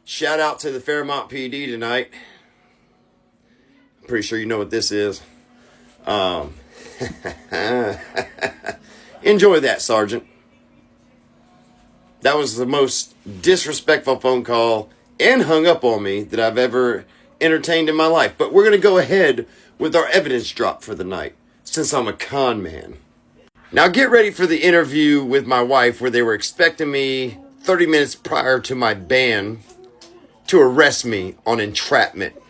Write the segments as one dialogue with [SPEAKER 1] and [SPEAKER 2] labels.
[SPEAKER 1] Shout out to the Fairmont PD tonight. I'm pretty sure you know what this is. Enjoy that, Sergeant. That was the most disrespectful phone call and hung up on me that I've ever entertained in my life. But we're going to go ahead with our evidence drop for the night, since I'm a con man. Now get ready for the interview with my wife where they were expecting me 30 minutes prior to my ban to arrest me on entrapment.
[SPEAKER 2] What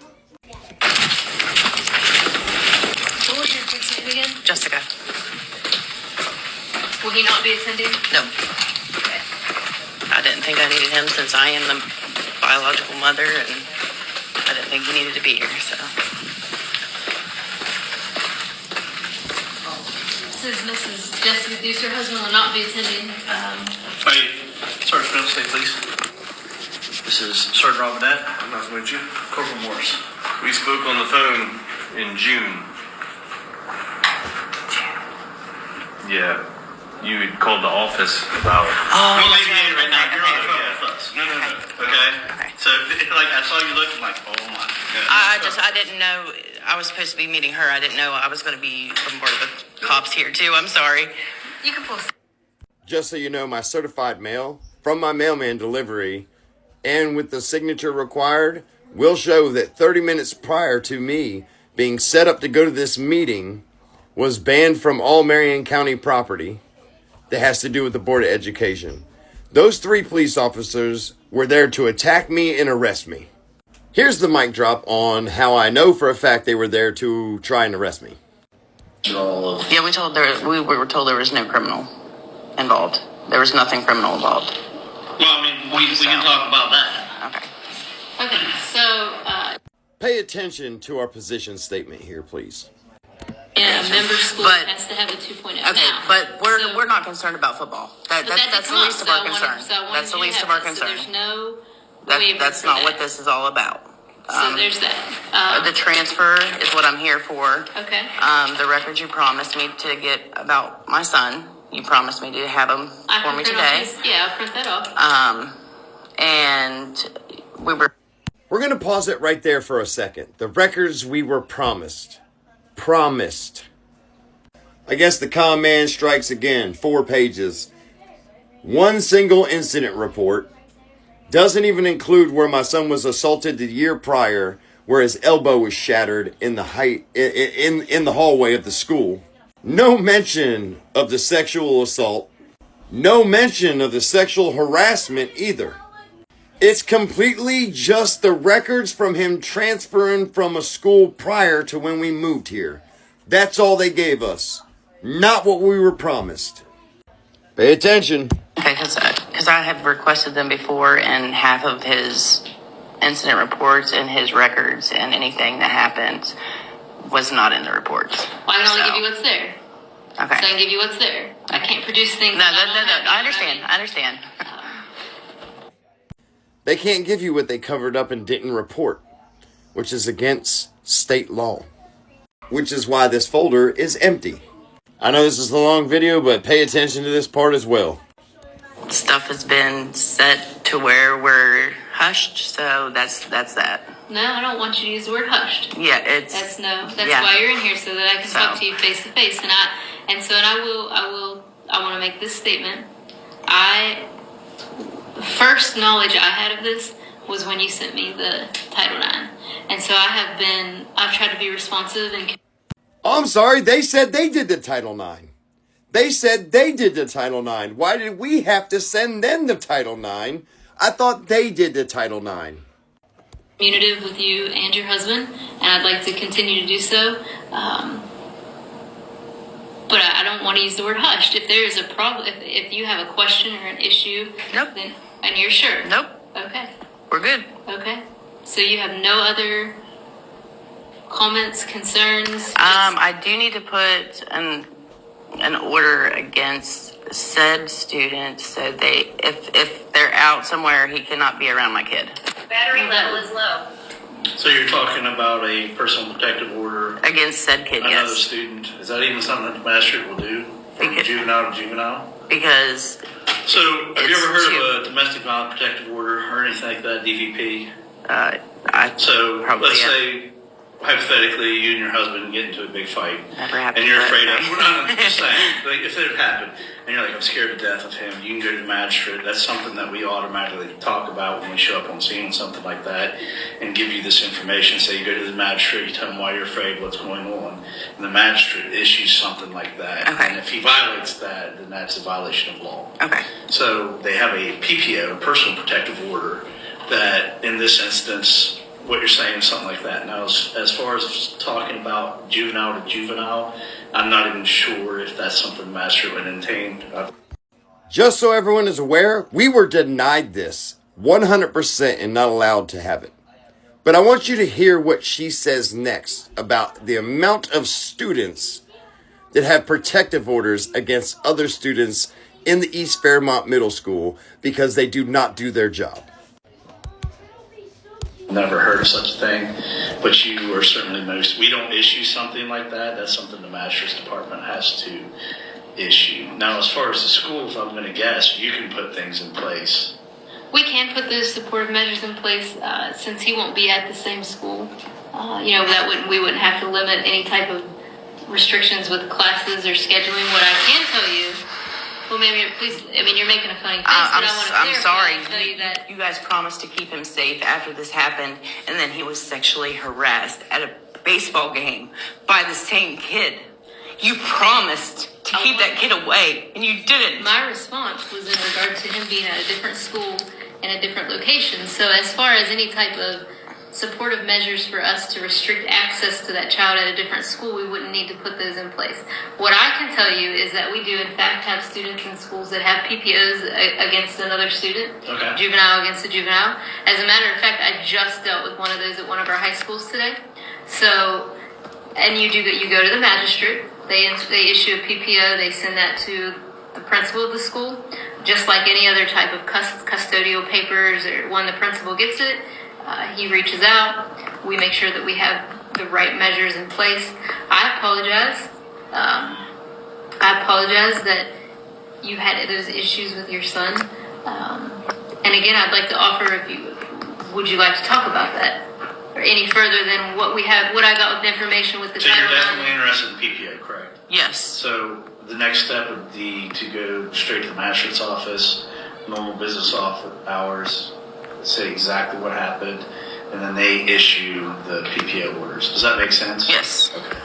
[SPEAKER 2] was your kid's name again?
[SPEAKER 3] Jessica.
[SPEAKER 2] Will he not be attending?
[SPEAKER 3] No.
[SPEAKER 2] Okay.
[SPEAKER 3] I didn't think I needed him since I am the biological mother, and I didn't think he needed to be here, so.
[SPEAKER 2] This is Mrs. Jessica Deuce. Her husband will not be attending.
[SPEAKER 4] Hey, Sergeant Middle, stay please. This is Sergeant Robinette. Nice to meet you. Corporal Morris.
[SPEAKER 5] We spoke on the phone in June. Yeah, you had called the office about.
[SPEAKER 3] Oh,
[SPEAKER 4] Don't leave
[SPEAKER 3] that's
[SPEAKER 4] me in right now. You're on the phone
[SPEAKER 5] Yeah.
[SPEAKER 4] with us. No. Okay?
[SPEAKER 3] Okay.
[SPEAKER 4] So, like, I saw you looking like, oh my.
[SPEAKER 3] I didn't know, I was supposed to be meeting her. I didn't know I was going to be bombarded with cops here too. I'm sorry.
[SPEAKER 2] You can pull.
[SPEAKER 1] Just so you know, my certified mail from my mailman delivery and with the signature required will show that 30 minutes prior to me being set up to go to this meeting was banned from all Marion County property that has to do with the Board of Education. Those 3 police officers were there to attack me and arrest me. Here's the mic drop on how I know for a fact they were there to try and arrest me.
[SPEAKER 3] Yeah, we were told there was no criminal involved. There was nothing criminal involved.
[SPEAKER 4] Well, I mean, we can talk about that.
[SPEAKER 3] Okay.
[SPEAKER 2] Okay, so
[SPEAKER 1] Pay attention to our position statement here, please.
[SPEAKER 2] a member school
[SPEAKER 3] But-
[SPEAKER 2] has to have a 2.0
[SPEAKER 3] Okay,
[SPEAKER 2] now.
[SPEAKER 3] but
[SPEAKER 2] So-
[SPEAKER 3] we're not concerned about football.
[SPEAKER 2] but that
[SPEAKER 3] That's
[SPEAKER 2] did
[SPEAKER 3] the
[SPEAKER 2] come
[SPEAKER 3] least
[SPEAKER 2] up,
[SPEAKER 3] of
[SPEAKER 2] so
[SPEAKER 3] our
[SPEAKER 2] I wanted-
[SPEAKER 3] concern.
[SPEAKER 2] so I wanted
[SPEAKER 3] That's the
[SPEAKER 2] you to
[SPEAKER 3] least of
[SPEAKER 2] have
[SPEAKER 3] our
[SPEAKER 2] that. So
[SPEAKER 3] concern.
[SPEAKER 2] there's no waiver
[SPEAKER 3] That's
[SPEAKER 2] for
[SPEAKER 3] not
[SPEAKER 2] that.
[SPEAKER 3] what this is all about.
[SPEAKER 2] So there's that.
[SPEAKER 3] The transfer is what I'm here for.
[SPEAKER 2] Okay.
[SPEAKER 3] The records you promised me to get about my son, you promised me to have them
[SPEAKER 2] I
[SPEAKER 3] for
[SPEAKER 2] can
[SPEAKER 3] me
[SPEAKER 2] print off
[SPEAKER 3] today.
[SPEAKER 2] his- yeah, I'll print that off.
[SPEAKER 3] And we were
[SPEAKER 1] We're going to pause it right there for a second. The records we were promised. Promised. I guess the con man strikes again. 4 pages. 1 single incident report. Doesn't even include where my son was assaulted the year prior, where his elbow was shattered in the in the hallway of the school. No mention of the sexual assault. No mention of the sexual harassment either. It's completely just the records from him transferring from a school prior to when we moved here. That's all they gave us. Not what we were promised. Pay attention.
[SPEAKER 3] okay because I have requested them before, and half of his incident reports and his records and anything that happened was not in the reports.
[SPEAKER 2] Well, I can only
[SPEAKER 3] So,
[SPEAKER 2] give you what's there.
[SPEAKER 3] Okay.
[SPEAKER 2] So I can give you what's there. I can't produce things.
[SPEAKER 3] No,
[SPEAKER 2] that I don't have.
[SPEAKER 3] I understand. I understand.
[SPEAKER 1] They can't give you what they covered up and didn't report, which is against state law. Which is why this folder is empty. I know this is a long video, but pay attention to this part as well.
[SPEAKER 3] Stuff has been set to where we're hushed, so that's that.
[SPEAKER 2] No, I don't want you to use the word hushed.
[SPEAKER 3] Yeah, it's
[SPEAKER 2] That's
[SPEAKER 3] yeah.
[SPEAKER 2] why you're in here, so that I can talk
[SPEAKER 3] So.
[SPEAKER 2] to you face to face. And I want to make this statement. The first knowledge I had of this was when you sent me the Title IX. And so I've tried to be responsive and
[SPEAKER 1] Oh, I'm sorry, they said they did the Title IX. They said they did the Title IX. Why did we have to send them the Title IX? I thought they did the Title IX.
[SPEAKER 2] communicative with you and your husband, and I'd like to continue to do so. But I don't want to use the word hushed. If there is a problem, if you have a question or an issue,
[SPEAKER 3] Nope.
[SPEAKER 2] then, and you're sure.
[SPEAKER 3] Nope,
[SPEAKER 2] Okay.
[SPEAKER 3] we're good.
[SPEAKER 2] Okay. So you have no other comments, concerns?
[SPEAKER 3] I do need to put an order against said student, so if they're out somewhere, he cannot be around my kid.
[SPEAKER 2] Battery level is low.
[SPEAKER 4] So you're talking about a personal protective order,
[SPEAKER 3] Against said kid,
[SPEAKER 4] another
[SPEAKER 3] yes.
[SPEAKER 4] student. Is that even something that the magistrate will do? From
[SPEAKER 3] Because-
[SPEAKER 4] juvenile to juvenile?
[SPEAKER 3] Because
[SPEAKER 4] So, have you ever heard
[SPEAKER 3] two.
[SPEAKER 4] of a domestic violence protective order or anything like that, DVP?
[SPEAKER 3] I
[SPEAKER 4] So,
[SPEAKER 3] Probably,
[SPEAKER 4] let's
[SPEAKER 3] yeah.
[SPEAKER 4] say, hypothetically, you and your husband get into a big fight.
[SPEAKER 3] Never happened,
[SPEAKER 4] And you're
[SPEAKER 3] but-
[SPEAKER 4] afraid of, we're not just saying, like, if it happened, and you're like, I'm scared to death of him, you can go to the magistrate. That's something that we automatically talk about when we show up on scene, something like that, and give you this information. Say you go to the magistrate, you tell him why you're afraid, what's going on, and the magistrate issues something like that.
[SPEAKER 3] Okay.
[SPEAKER 4] And if he violates that, then that's a violation of law.
[SPEAKER 3] Okay.
[SPEAKER 4] So they have a PPO, personal protective order, that in this instance, what you're saying is something like that. Now, as far as talking about juvenile to juvenile, I'm not even sure if that's something the magistrate would entertain.
[SPEAKER 1] Just so everyone is aware, we were denied this 100% and not allowed to have it. But I want you to hear what she says next about the amount of students that have protective orders against other students in the East Fairmont Middle School because they do not do their job.
[SPEAKER 4] Never heard of such a thing, but you are certainly we don't issue something like that. That's something the magistrate's department has to issue. Now, as far as the school, if I'm going to guess, you can put things in place.
[SPEAKER 2] We can put those supportive measures in place since he won't be at the same school. We wouldn't have to limit any type of restrictions with classes or scheduling. What I can tell you, well, maybe you're making a funny face, but I want to
[SPEAKER 3] I'm sorry.
[SPEAKER 2] tell you that
[SPEAKER 3] You guys promised to keep him safe after this happened, and then he was sexually harassed at a baseball game by the same kid. You promised to keep that kid away, and you didn't.
[SPEAKER 2] my response was in regard to him being at a different school in a different location. So as far as any type of supportive measures for us to restrict access to that child at a different school, we wouldn't need to put those in place. What I can tell you is that we do in fact have students in schools that have PPOs against another student,
[SPEAKER 4] Okay.
[SPEAKER 2] juvenile against a juvenile. As a matter of fact, I just dealt with one of those at one of our high schools today. So, and you go to the magistrate, they issue a PPO, they send that to the principal of the school, just like any other type of custodial papers, or when the principal gets it, he reaches out. We make sure that we have the right measures in place. I apologize. I apologize that you had those issues with your son. And again, I'd like to offer, would you like to talk about that? Or any further than what I got with information with the
[SPEAKER 4] So you're
[SPEAKER 2] Title
[SPEAKER 4] definitely
[SPEAKER 2] IX?
[SPEAKER 4] interested in PPO, correct?
[SPEAKER 3] Yes.
[SPEAKER 4] So the next step would be to go straight to the magistrate's office, normal business hours, say exactly what happened, and then they issue the PPO orders. Does that make sense?
[SPEAKER 3] Yes.
[SPEAKER 4] Okay.